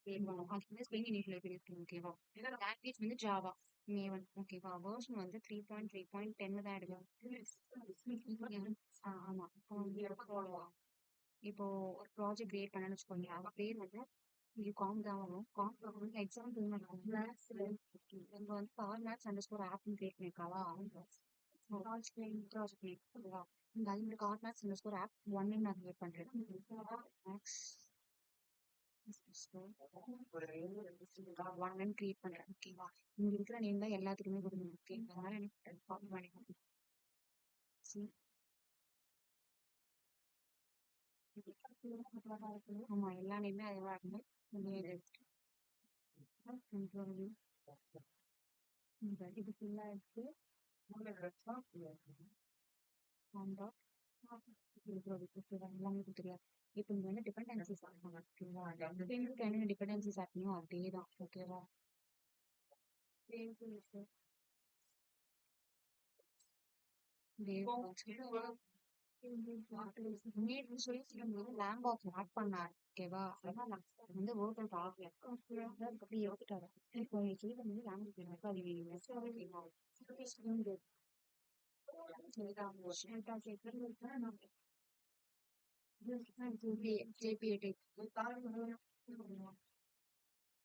ஓகேவா? அது வந்து ஸ்ப்ரிங் இனிஷியலைசர் இருக்கு ஓகேவா? லாங்குவேஜ் வந்து ஜாவா. மேவன் ஓகேவா? வெர்ஷன் வந்து 3.3.10 தான் எடுக்கும். ஆமா. இப்போ ஒரு ப்ராஜெக்ட் கிரியேட் பண்ணணும்னு வச்சுக்கோங்க. அது பேர் வந்து காம் தான் வரும். காம் வந்து எக்ஸாம்பிள் நம்ம வந்து பவர் மேக்ஸ் அண்டர்ஸ்கோர் ஆப்னு கிரியேட் பண்ணிருக்காவா? ப்ராஜெக்ட் நேம் ஓகேவா? இந்த கார் மேக்ஸ் அண்டர்ஸ்கோர் ஆப் ஒன்னு நான் கிரியேட் பண்றேன். மேக்ஸ் ஒன்னு கிரியேட் பண்றேன் ஓகேவா? இங்க இருக்கிற நேம் தான் எல்லாத்துக்குமே கொடுக்கணும் ஓகே. அதனால எனக்கு காப்பி பண்ணிக்கணும். ஆமா எல்லா நேமே அதுவா இருக்கணும். இது ஃபுல்லா இருக்கு. எல்லாமே தெரியாது. இப்போ இங்க வந்து டிபெண்டன்சிஸ் ஆகணும் ஓகேவா? என்ன டிபெண்டன்சிஸ் ஆகணும் அதே தான் ஓகேவா? லேம்பாக்ஸ் ஆட் பண்ணார் ஓகேவா? அதனால வந்து ஒர்க் அவுட் ஆகல. அப்படி யோசிச்சாரு. இப்போ செய்த வந்து லேம்புக்கு எனக்கு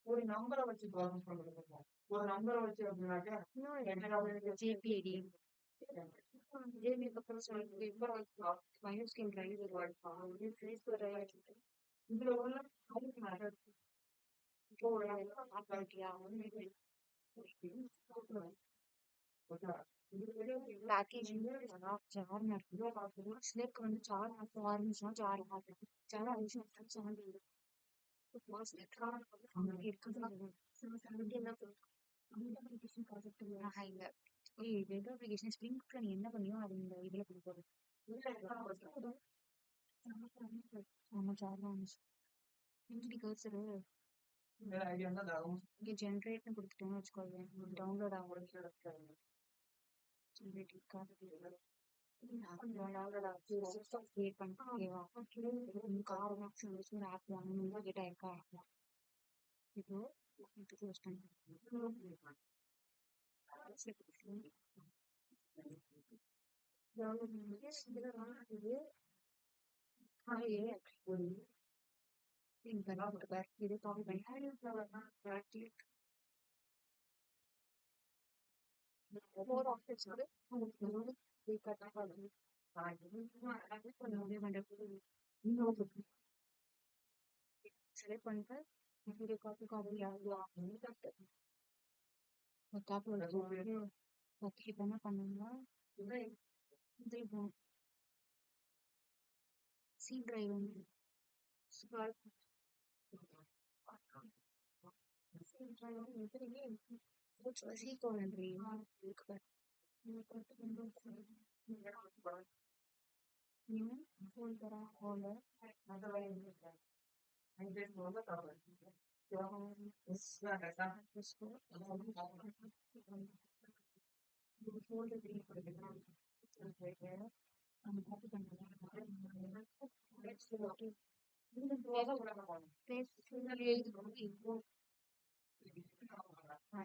ஒரு நம்பரை வச்சு ஒரு நம்பரை வச்சு அப்படின்னாக்கா ஜேபிஐடி ஜேபிக்கு அப்புறம் சொல்லி பயோஸ்கின் டிரைவர் இதுல உள்ள பேக்கேஜிங் ஜார் ஸ்னேக் வந்து ஜார் ஆரம்பிச்சா ஜார் ஜார் ஆரம்பிச்சு நீ என்ன பண்ணியோ அது இந்த இதுல கொடுப்பது. ஆமா ஜார் கர்சரு இங்க ஜென்ரேட்னு கொடுத்துட்டோம்னு வச்சுக்கோங்க. டவுன்லோட் ஆகும். இப்போ இது செலக்ட் பண்ணிட்டு வீடியோ காப்பி ஓகே இப்போ என்ன பண்ணணும்னா சி டிரைவ் வந்து சி கோலன்ட்ரி நியூ ஃபோல்டரா ஃபோல்டர்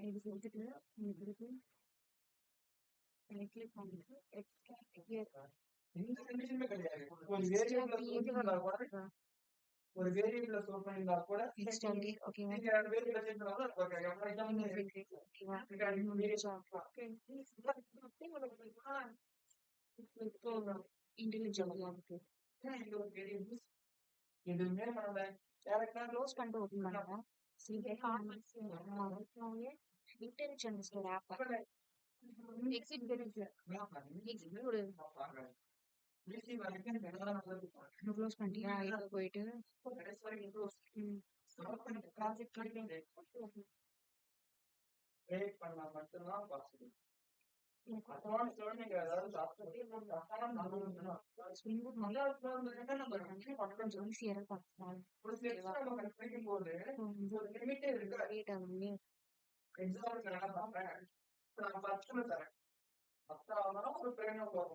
இது செஞ்சுட்டு உங்களுக்கு கிளிக் பண்ணிட்டு ஒரு வேரியபிள்ல ஸ்டோர் பண்ணிருந்தா கூட ஓகேவா? எதுவுமே பண்ணல. க்ளோஸ் பண்ணிட்டு ஓபன் பண்ணுங்க. இன்டெலிஜென்ஸ் ஒரு ஆப் எக்ஸிட் ஒரு க்ளோஸ் பண்ணிட்டியா? இப்போ போயிட்டு பண்ணலாம் மட்டும்தான் பாசிபிள். எக்ஸாம்பிள் நான் பாப்பேன். நான் 10 தரேன். 10 ஒரு